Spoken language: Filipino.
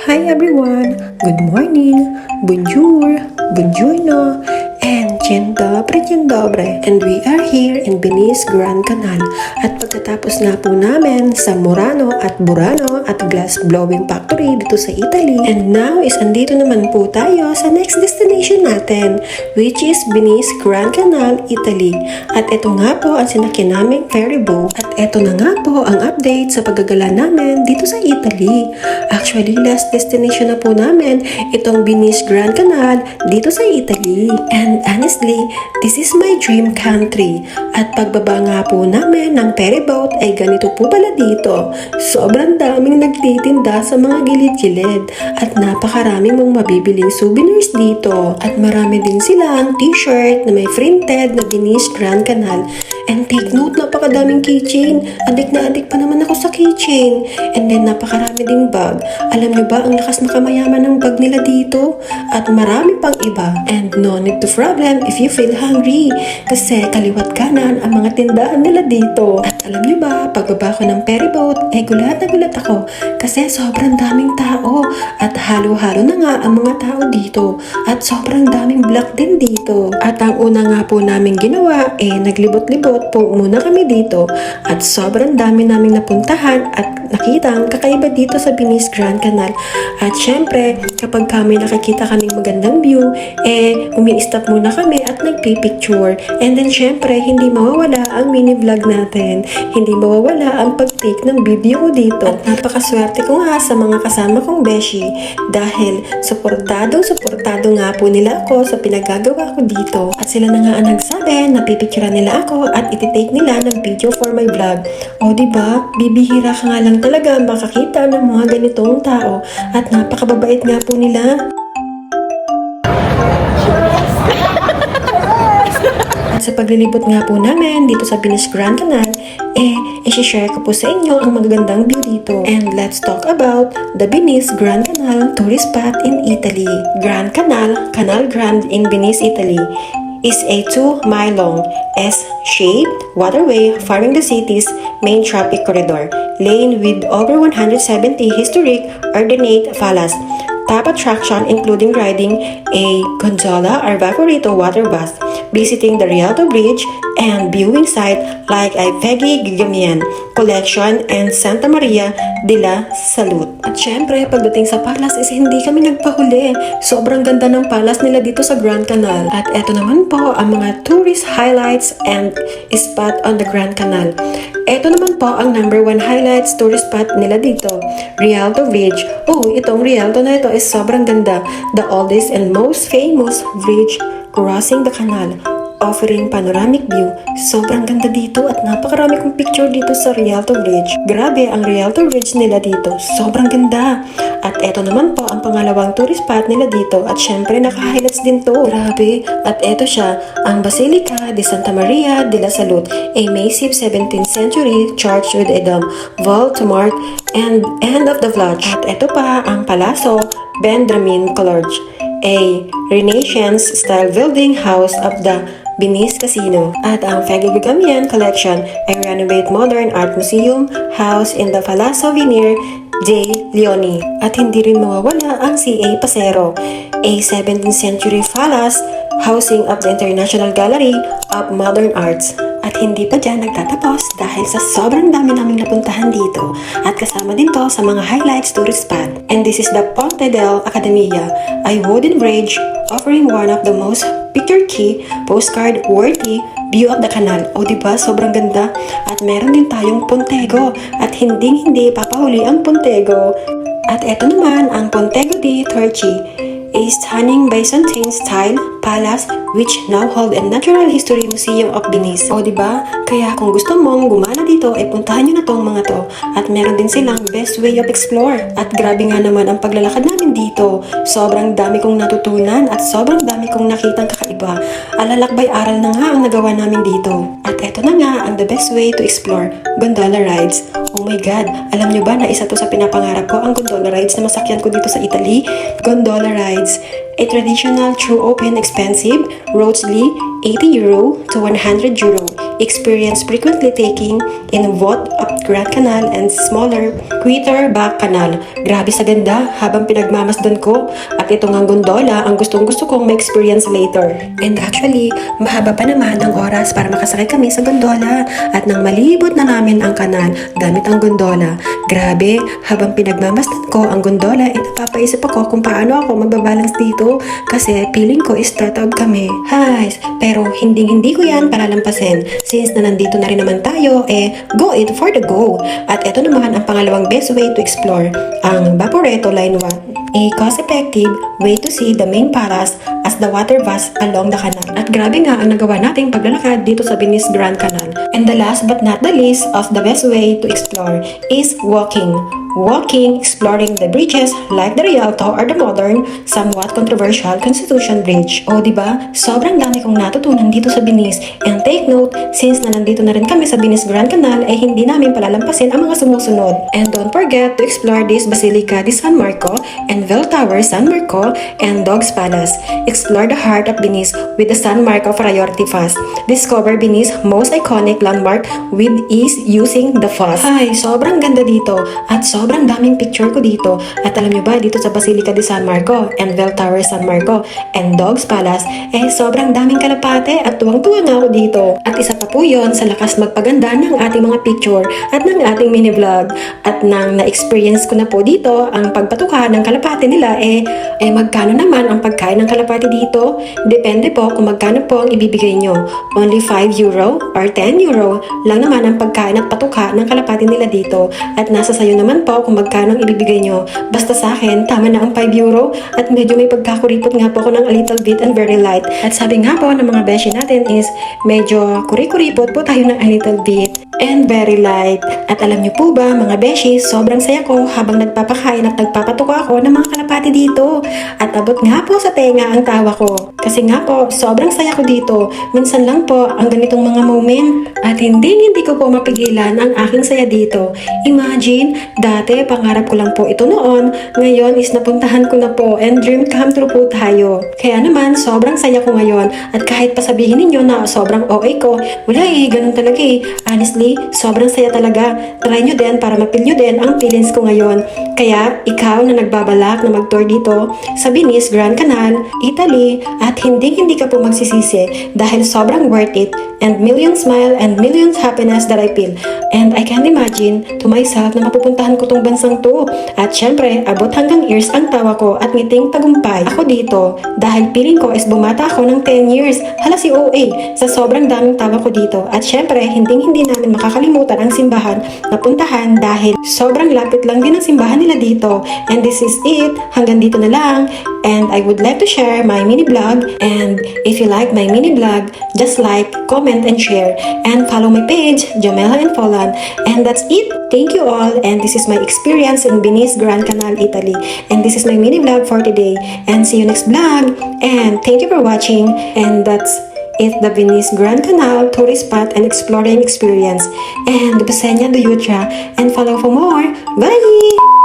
Hi everyone! Good morning! Bonjour! Buongiorno! And dzień dobre! And we are here in Venice Grand Canal. At pagkatapos nga po namin sa Murano at Burano at Glass Blowing Factory dito sa Italy. And now is andito naman po tayo sa next destination natin, which is Venice Grand Canal, Italy. At ito nga po ang sinakyan naming ferry boat. At ito na nga po ang update sa paggagala namin dito sa Italy. Actually, last destination na po namin itong Venice Grand Canal dito sa Italy. And honestly, this is my dream country. At pagbaba nga po namin ng ferry boat ay ganito po pala dito. Sobrang daming nagtitinda sa mga gilid-gilid at napakarami mong mabibiling souvenirs dito. At marami din silang t-shirt na may printed na Venice Grand Canal. And take note, napakadaming keychain. Adik na adik pa naman ako sa keychain. And then napakarami ding bag. Alam nyo ba ang lakas makamayaman ng bag nila dito? At marami pang iba. And no need to problem if you feel hungry. Kasi kaliwat kanan ang mga tindahan nila dito. At alam nyo ba, pagbaba ko ng ferry boat, gulat na gulat ako. Kasi sobrang daming tao. At halo-halo na nga ang mga tao dito. At sobrang daming block din dito. At ang una nga po namin ginawa, naglibot-libot po muna kami dito. At sobrang dami naming napuntahan at nakitang kakaiba dito sa Venice Grand Canal. At syempre, kapag kami nakikita kaming magandang view, umi-stop muna kami at nagpipicture. And then syempre, hindi mawawala ang mini vlog natin. Hindi mawawala ang pag-take ng video ko dito. At napakaswerte ko nga sa mga kasama kong beshi dahil suportado nga po nila ako sa pinagagawa ko dito. At sila na nga ang nagsabi na pipicturean nila ako at ititake nila ng video for my vlog. O diba, bibihira ka nga lang talaga makakita ng mga ganitong tao at napakababait nga po nila. At sa paglilibot nga po namin dito sa Venice Grand Canal, i-share ko po sa inyo ang magagandang view dito. And let's talk about the Venice Grand Canal tourist spot in Italy. Grand Canal, Canal Grande in Venice, Italy, is a 2-mile long, S-shaped waterway forming the city's main traffic corridor, lane with over 170 historic ornate falas. Top attraction including riding a gondola or vaporito water bus, visiting the Rialto Bridge, and viewing sites like a Peggy Guggenheim Collection and Santa Maria della Salute. At syempre, pagdating sa palace is hindi kami nagpahuli. Sobrang ganda ng palace nila dito sa Grand Canal. At eto naman po ang mga tourist highlights and spot on the Grand Canal. Eto naman po ang number 1 highlights tourist spot nila dito, Rialto Bridge. Itong Rialto na ito is sobrang ganda. The oldest and most famous bridge crossing the canal, offering panoramic view. Sobrang ganda dito at napakarami kong picture dito sa Rialto Bridge. Grabe ang Rialto Bridge nila dito. Sobrang ganda. At eto naman po ang pangalawang tourist spot nila dito at syempre naka-highlights din to. Grabe. At eto siya, ang Basilica di Santa Maria della Salute, a massive 17th century church with a dome, vault to mark and end of the village. At eto pa ang Palazzo Vendramin College, a Renaissance-style building house of the Venice Casino. At ang Peggy Guggenheim Collection, a renovate modern art museum house in the Palazzo Venier dei Leoni. At hindi rin mawawala ang C.A. Pasero, a 17th century palace housing of the International Gallery of Modern Arts. At hindi pa dyan nagtatapos dahil sa sobrang dami naming napuntahan dito at kasama din to sa mga highlights tourist spot. And this is the Ponte del Accademia, a wooden bridge offering one of the most picture-key, postcard-worthy view of the canal. Diba? Sobrang ganda. At meron din tayong Pontego at hindi papahuli ang Pontego. At eto naman ang Pontego di Turchi, a stunning Byzantine-style palace which now hold a Natural History Museum of Venice. Diba? Kaya kung gusto mong gumana dito, puntahan nyo na tong mga to. At meron din silang best way of explore. At grabe nga naman ang paglalakad namin dito. Sobrang dami kong natutunan at sobrang dami kong nakitang kakaiba. Alalakbay aral na nga ang nagawa namin dito. At eto na nga ang the best way to explore, gondola rides. Oh my God, alam nyo ba na isa to sa pinapangarap ko, ang gondola rides na masakyan ko dito sa Italy? Gondola rides. A traditional, true open, expensive, roughly €80 to €100. experience frequently taking in both up Grand Canal and smaller Quitter Back Canal. Grabe sa ganda habang pinagmamasdan ko at ito nga gondola ang gustong-gusto kong ma-experience later. And actually, mahaba pa naman ang oras para makasakay kami sa gondola at nang malibot na namin ang kanal gamit ang gondola. Grabe, habang pinagmamasdan ko ang gondola, napapaisip ako kung paano ako magbabalance dito kasi feeling ko is tatawag kami. Guys, pero hindi ko yan palalampasin since na nandito na rin naman tayo, go it for the go. At ito naman ang pangalawang best way to explore, ang Vaporetto Line 1. A cost-effective way to see the main palace as the water pass along the canal. At grabe nga ang nagawa nating paglalakad dito sa Venice Grand Canal. And the last but not the least of the best way to explore is walking. Walking, exploring the bridges like the Rialto or the modern, somewhat controversial Constitution Bridge. O diba, sobrang dami kong natutunan dito sa Venice. And take note, since na nandito na rin kami sa Venice Grand Canal, hindi namin palalampasin ang mga sumusunod. And don't forget to explore this Basilica di San Marco and Bell Tower San Marco and Dogs Palace. Explore the heart of Venice with the San Marco Priority Fast. Discover Venice most iconic landmark with ease using the fast. Ay, sobrang ganda dito at sobrang daming picture ko dito. At alam nyo ba, dito sa Basilica di San Marco and Bell Tower San Marco and Dogs Palace, sobrang daming kalapate at tuwang-tuwa nga ako dito. At isa pa po yun sa lakas magpaganda ng ating mga picture at ng ating mini vlog. At nang na-experience ko na po dito ang pagpatuka ng kalapate nila, magkano naman ang pagkain ng kalapate dito? Depende po kung magkano po ang ibibigay nyo. Only 5 euro or 10 euro lang naman ang pagkain at patuka ng kalapate nila dito. At nasa sayo naman po kung magkano ang ibibigay nyo. Basta sa akin, tama na ang 5 euro at medyo may pagkakuripot nga po ako ng a little bit and very light. At sabi nga po ng mga beshi natin is medyo kurikuripot po tayo ng a little bit and very light. At alam nyo po ba mga beshi, sobrang saya ko habang nagpapakain at nagpapatuka ako ng mga kalapati dito. At abot nga po sa tenga ang tawa ko. Kasi nga po, sobrang saya ko dito. Minsan lang po ang ganitong mga moment. At hindi ko po mapigilan ang aking saya dito. Imagine, dati pangarap ko lang po ito noon. Ngayon is napuntahan ko na po and dream come true po tayo. Kaya naman, sobrang saya ko ngayon. At kahit pasabihin ninyo na sobrang OA ko, wala ganun talaga Honestly, sobrang saya talaga. Try nyo din para mapil nyo din ang feelings ko ngayon. Kaya, ikaw na nagbabalak na mag-tour dito sa Venice Grand Canal, Italy, at hindi ka po magsisisi dahil sobrang worth it and millions smile and millions happiness that I feel. And I can't imagine to myself na mapupuntahan ko tong bansang to. At syempre, abot hanggang ears ang tawa ko at ngiting tagumpay ako dito dahil feeling ko is bumata ako ng 10 years. Hala si OA sa sobrang daming tawa ko dito. At syempre, hindi namin makakalimutan ang simbahan na puntahan dahil sobrang lapit lang din ang simbahan nila dito. And this is it. Hanggang dito na lang. And I would like to share my mini vlog. And if you like my mini vlog, just like, comment, and share. And follow my page, Jamela and Follan. And that's it. Thank you all. And this is my experience in Venice Grand Canal, Italy. And this is my mini vlog for today. And see you next vlog. And thank you for watching. And that's it, the Venice Grand Canal tourist spot and exploring experience. And Basenya do Yutra. And follow for more. Bye!